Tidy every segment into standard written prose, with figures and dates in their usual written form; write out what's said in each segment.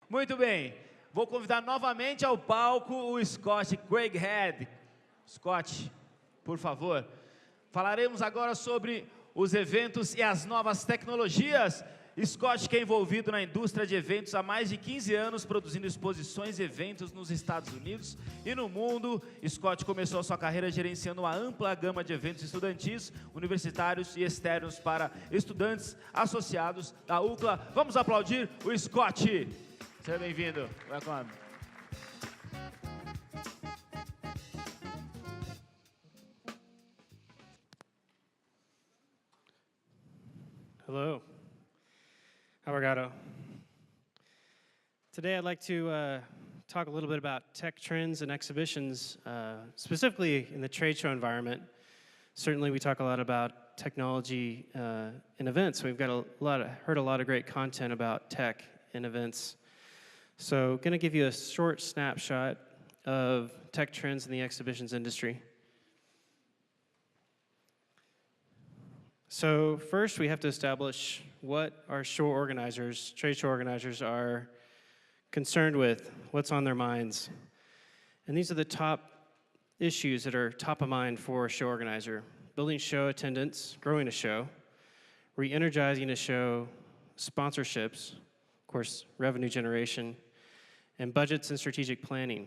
Muito bem. Vou convidar novamente ao palco o Scott Craighead. Scott, por favor. Falaremos agora sobre os eventos e as novas tecnologias. Scott, que é envolvido na indústria de eventos há mais de 15 anos, produzindo exposições e eventos nos Estados Unidos e no mundo. Scott começou a sua carreira gerenciando uma ampla gama de eventos estudantis, universitários e externos para estudantes associados da UCLA. Vamos aplaudir o Scott. Seja bem-vindo. Welcome. Hello. Obrigado. Today I'd like to talk a little bit about tech trends and exhibitions, specifically in the trade show environment. Certainly we talk a lot about technology in events. We've got heard a lot of great content about tech in events. So I'm going to give you a short snapshot of tech trends in the exhibitions industry. So first, we have to establish what our show organizers, trade show organizers, are concerned with, what's on their minds. And these are the top issues that are top of mind for a show organizer: building show attendance, growing a show, re-energizing a show, sponsorships, of course, revenue generation, and budgets and strategic planning.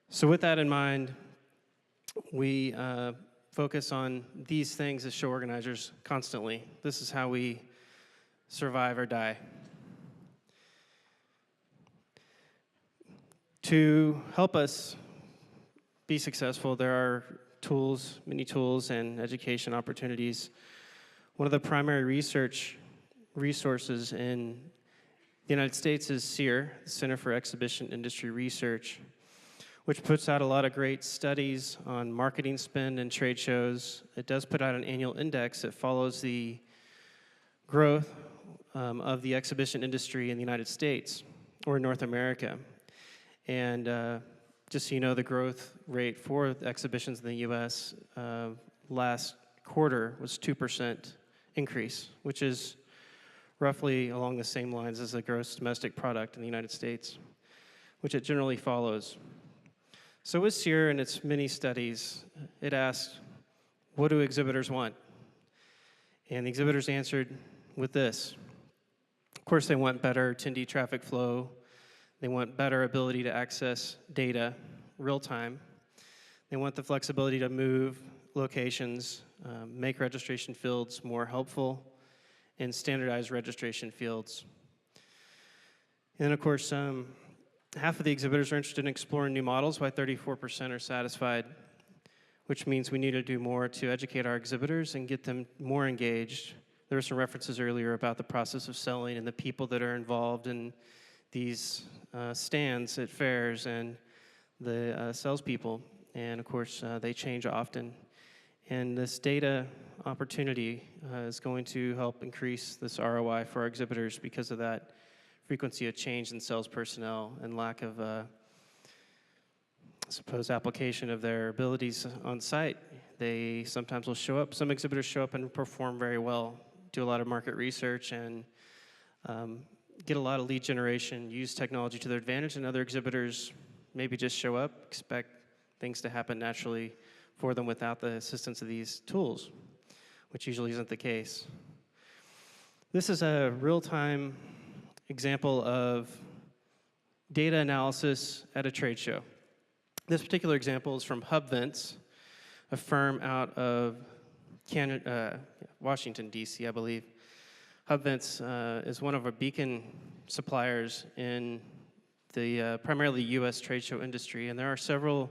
So with that in mind, we focus on these things as show organizers constantly. This is how we survive or die. To help us be successful, there are tools, many tools, and education opportunities. One of the primary research resources in the United States is CEIR, the Center for Exhibition Industry Research, which puts out a lot of great studies on marketing spend and trade shows. It does put out an annual index that follows the growth of the exhibition industry in the United States or North America. And just so you know, the growth rate for the exhibitions in the US last quarter was 2% increase, which is roughly along the same lines as the gross domestic product in the United States, which it generally follows. So with CEIR and its many studies, it asked, what do exhibitors want? And the exhibitors answered with this. Of course, they want better attendee traffic flow. They want better ability to access data real time. They want the flexibility to move locations, make registration fields more helpful, and standardize registration fields. And of course, half of the exhibitors are interested in exploring new models, while 34% are satisfied, which means we need to do more to educate our exhibitors and get them more engaged. There were some references earlier about the process of selling and the people that are involved in these stands at fairs and the salespeople. And of course, they change often. And this data opportunity is going to help increase this ROI for our exhibitors because of that frequency of change in sales personnel and lack of, I suppose, application of their abilities on site. They sometimes will show up. Some exhibitors show up and perform very well, do a lot of market research, and get a lot of lead generation, use technology to their advantage, and other exhibitors maybe just show up, expect things to happen naturally for them without the assistance of these tools, which usually isn't the case. This is a real-time example of data analysis at a trade show. This particular example is from HubVents, a firm out of Washington, D.C., I believe. HubVents is one of our beacon suppliers in the primarily U.S. trade show industry, and there are several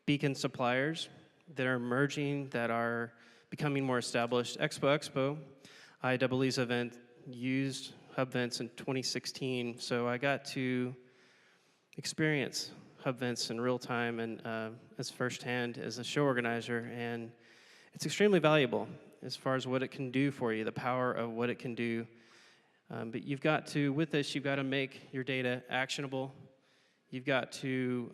beacon suppliers that are emerging, that are becoming more established. Expo, IEEE's event, used HubVents in 2016, so I got to experience HubVents in real time and as firsthand as a show organizer, and it's extremely valuable as far as what it can do for you, the power of what it can do. But you've got to, with this, you've got to make your data actionable. You've got to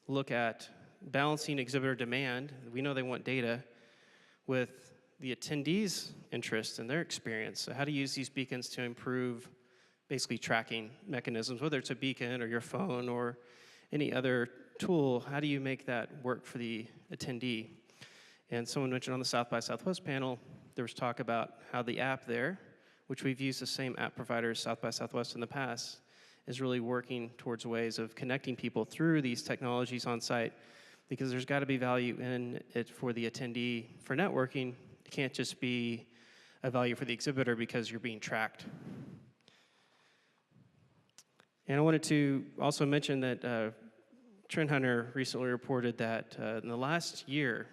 look at balancing exhibitor demand. We know they want data with the attendees' interest and their experience. So how to use these beacons to improve basically tracking mechanisms, whether it's a beacon or your phone or any other tool. How do you make that work for the attendee? And someone mentioned on the South by Southwest panel, there was talk about how the app there, which we've used the same app provider as South by Southwest in the past, is really working towards ways of connecting people through these technologies on site, because there's got to be value in it for the attendee. For networking, it can't just be a value for the exhibitor because you're being tracked. And I wanted to also mention that Trend Hunter recently reported that in the last year,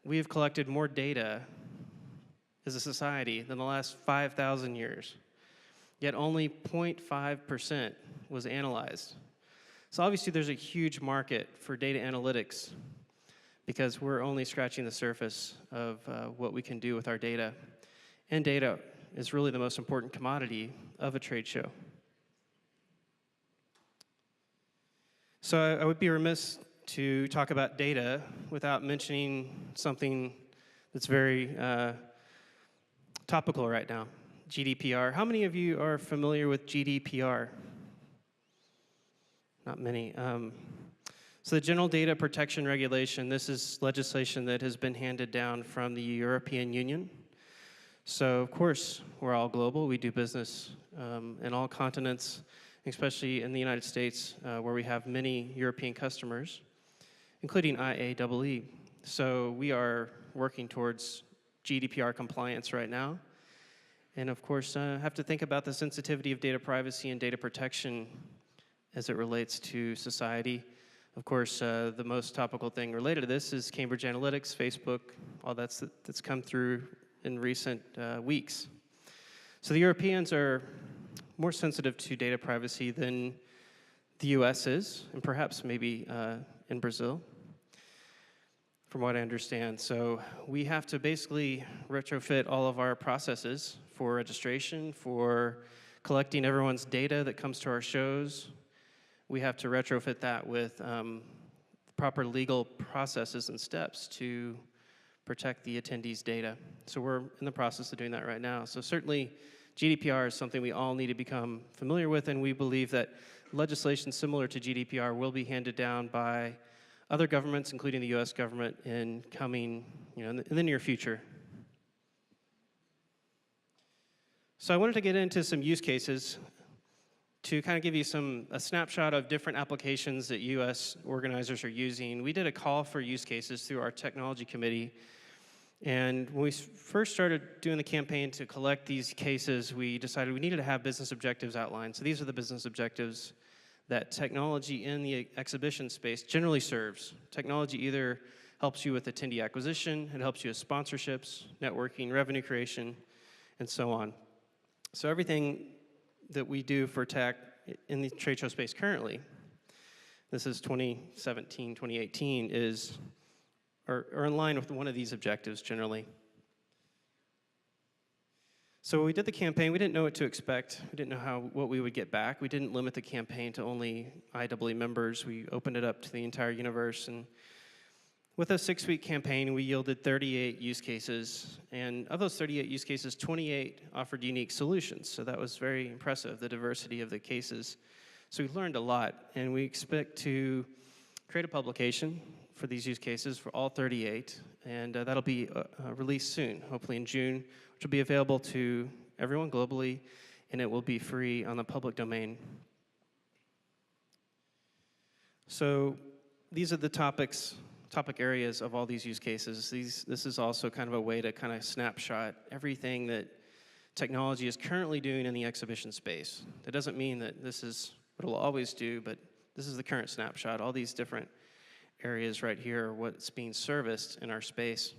we have collected more data as a society than the last 5,000 years, yet only 0.5% was analyzed. So obviously there's a huge market for data analytics because we're only scratching the surface of what we can do with our data. And data is really the most important commodity of a trade show. So I would be remiss to talk about data without mentioning something that's very topical right now, GDPR. How many of you are familiar with GDPR? Not many. So the General Data Protection Regulation, this is legislation that has been handed down from the European Union. So of course, we're all global. We do business in all continents, especially in the United States, where we have many European customers, including IAEE. So we are working towards GDPR compliance right now. And of course, have to think about the sensitivity of data privacy and data protection as it relates to society. Of course, the most topical thing related to this is Cambridge Analytics, Facebook, all that's come through in recent weeks. So the Europeans are more sensitive to data privacy than the US is, and perhaps maybe in Brazil, from what I understand. So we have to basically retrofit all of our processes for registration, for collecting everyone's data that comes to our shows. We have to retrofit that with proper legal processes and steps to protect the attendees' data. So we're in the process of doing that right now. So certainly GDPR is something we all need to become familiar with, and we believe that legislation similar to GDPR will be handed down by other governments, including the US government, in coming, in the near future. So I wanted to get into some use cases to kind of give you a snapshot of different applications that US organizers are using. We did a call for use cases through our technology committee. And when we first started doing the campaign to collect these cases, we decided we needed to have business objectives outlined. So these are the business objectives that technology in the exhibition space generally serves. Technology either helps you with attendee acquisition, it helps you with sponsorships, networking, revenue creation, and so on. So everything that we do for tech in the trade show space currently, this is 2017, 2018, are in line with one of these objectives generally. So when we did the campaign, we didn't know what to expect. We didn't know what we would get back. We didn't limit the campaign to only IEEE members. We opened it up to the entire universe. And with a 6-week campaign, we yielded 38 use cases. And of those 38 use cases, 28 offered unique solutions. So that was very impressive, the diversity of the cases. So we learned a lot. And we expect to create a publication for these use cases for all 38. And that'll be released soon, hopefully in June, which will be available to everyone globally, and it will be free on the public domain. So these are the topic areas of all these use cases. This is also kind of a way to kind of snapshot everything that technology is currently doing in the exhibition space. That doesn't mean that this is what it'll always do, but this is the current snapshot. All these different areas right here are what's being serviced in our space.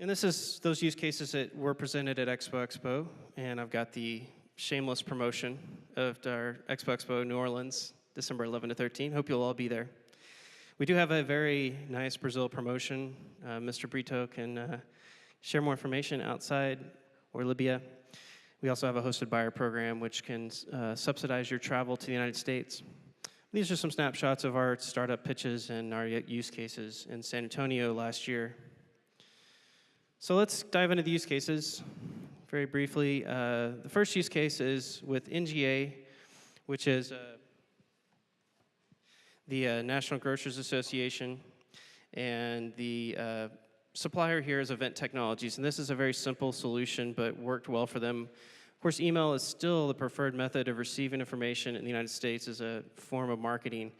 And this is those use cases that were presented at Expo, and I've got the shameless promotion of our Expo New Orleans, December 11 to 13. Hope you'll all be there. We do have a very nice Brazil promotion. Mr. Brito can share more information outside, or Libya. We also have a hosted buyer program which can subsidize your travel to the United States. These are some snapshots of our startup pitches and our use cases in San Antonio last year. So let's dive into the use cases. very briefly. The first use case is with NGA, which is the National Grocers Association, and the supplier here is Event Technologies, and this is a very simple solution, but worked well for them. Of course, email is still the preferred method of receiving information in the United States as a form of marketing.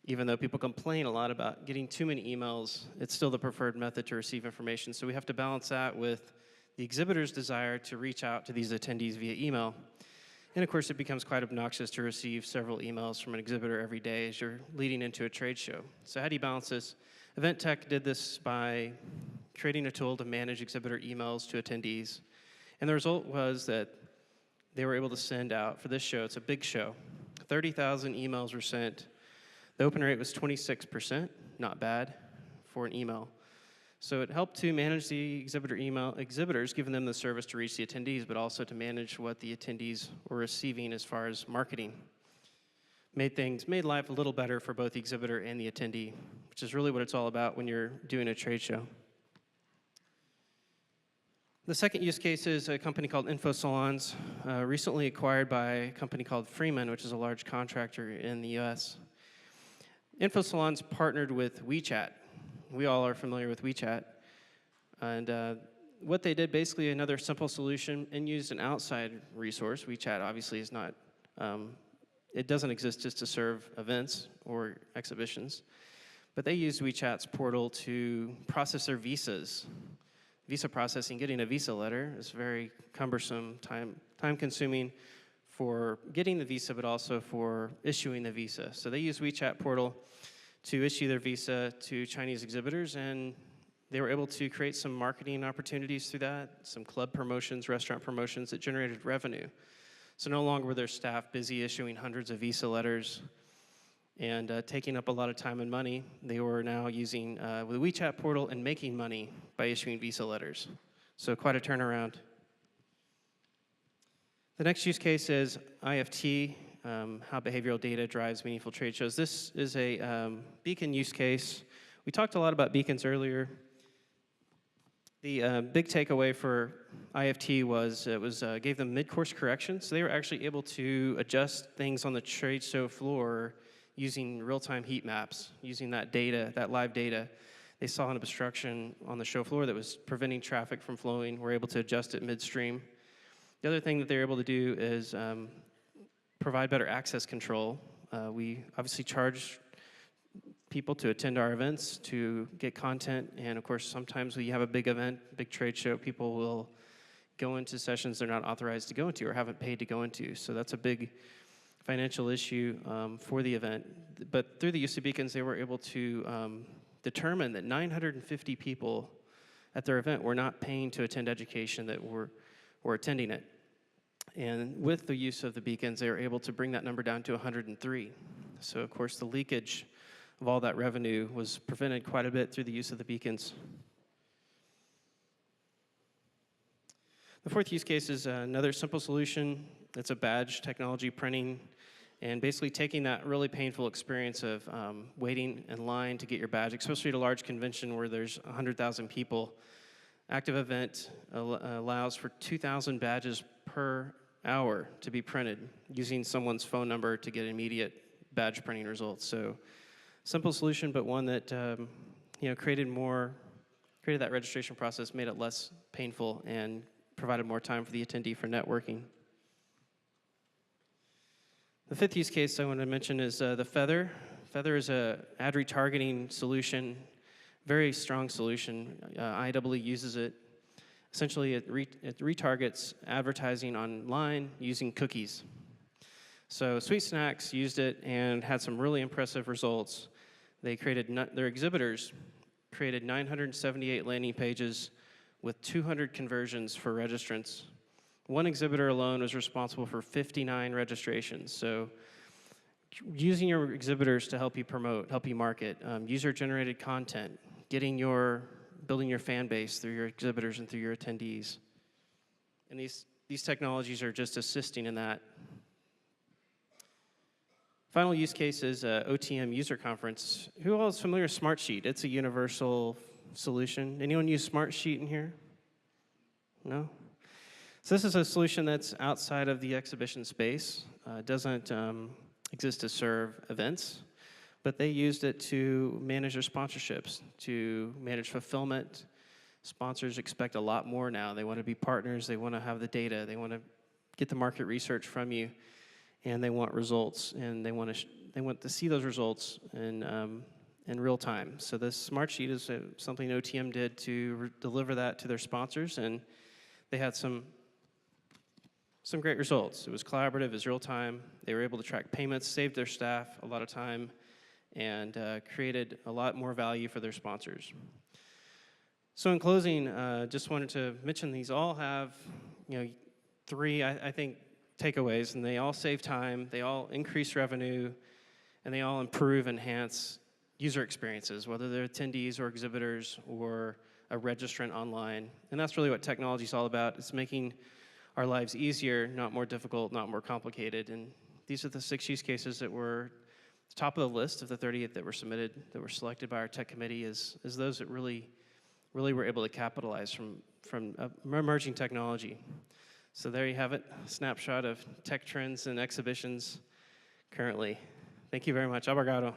Even though people complain a lot about getting too many emails, it's still the preferred method to receive information. So we have to balance that with the exhibitor's desire to reach out to these attendees via email. And of course, it becomes quite obnoxious to receive several emails from an exhibitor every day as you're leading into a trade show. So how do you balance this? Event Tech did this by creating a tool to manage exhibitor emails to attendees. And the result was that they were able to send out, for this show, it's a big show, 30,000 emails were sent. The open rate was 26%, not bad for an email. So it helped to manage the exhibitors, giving them the service to reach the attendees, but also to manage what the attendees were receiving as far as marketing. Made life a little better for both the exhibitor and the attendee, which is really what it's all about when you're doing a trade show. The second use case is a company called InfoSalons, recently acquired by a company called Freeman, which is a large contractor in the US. InfoSalons partnered with WeChat. We all are familiar with WeChat. And what they did, basically another simple solution, and used an outside resource. WeChat obviously is not, it doesn't exist just to serve events or exhibitions. But they used WeChat's portal to process their visas. Visa processing, getting a visa letter is very cumbersome, time-consuming for getting the visa, but also for issuing the visa. So they use WeChat portal to issue their visa to Chinese exhibitors, and they were able to create some marketing opportunities through that, some club promotions, restaurant promotions that generated revenue. So no longer were their staff busy issuing hundreds of visa letters and taking up a lot of time and money. They were now using the WeChat portal and making money by issuing visa letters. So quite a turnaround. The next use case is IFT, how behavioral data drives meaningful trade shows. This is a beacon use case. We talked a lot about beacons earlier. The big takeaway for IFT was it gave them mid-course corrections. So they were actually able to adjust things on the trade show floor using real-time heat maps, using that data, that live data. They saw an obstruction on the show floor that was preventing traffic from flowing. We're able to adjust it midstream. The other thing that they're able to do is provide better access control. We obviously charge people to attend our events, to get content, and of course, sometimes when you have a big event, big trade show, people will go into sessions they're not authorized to go into or haven't paid to go into. So that's a big financial issue for the event. But through the use of beacons, they were able to determine that 950 people at their event were not paying to attend education that were attending it. And with the use of the beacons, they were able to bring that number down to 103. So of course, the leakage of all that revenue was prevented quite a bit through the use of the beacons. The fourth use case is another simple solution. It's a badge technology printing, and basically taking that really painful experience of waiting in line to get your badge, especially at a large convention where there's 100,000 people. Active Event allows for 2,000 badges per hour to be printed using someone's phone number to get immediate badge printing results. So simple solution, but one that created that registration process, made it less painful, and provided more time for the attendee for networking. The fifth use case I want to mention is the Feather. Feather is a ad retargeting solution, very strong solution. IEEE uses it. Essentially, it retargets advertising online using cookies. So Sweet Snacks used it and had some really impressive results. Their exhibitors created 978 landing pages with 200 conversions for registrants. One exhibitor alone was responsible for 59 registrations. So using your exhibitors to help you promote, help you market, user-generated content, building your fan base through your exhibitors and through your attendees. And these technologies are just assisting in that. Final use case is OTM user conference. Who all is familiar with Smartsheet? It's a universal solution. Anyone use Smartsheet in here? No? So this is a solution that's outside of the exhibition space. It doesn't exist to serve events, but they used it to manage their sponsorships, to manage fulfillment. Sponsors expect a lot more now. They want to be partners. They want to have the data. They want to get the market research from you, and they want results, and they want to see those results in real time. So this smart sheet is something OTM did to deliver that to their sponsors, and they had some great results. It was collaborative, it was real time. They were able to track payments, saved their staff a lot of time, and created a lot more value for their sponsors. So in closing, just wanted to mention these all have, three, I think, takeaways, and they all save time, they all increase revenue, and they all improve, enhance user experiences, whether they're attendees or exhibitors or a registrant online. And that's really what technology is all about. It's making our lives easier, not more difficult, not more complicated. And these are the 6 use cases that were top of the list of the 38 that were submitted, that were selected by our tech committee as those that really were able to capitalize from emerging technology. So there you have it, a snapshot of tech trends and exhibitions currently. Thank you very much. Obrigado.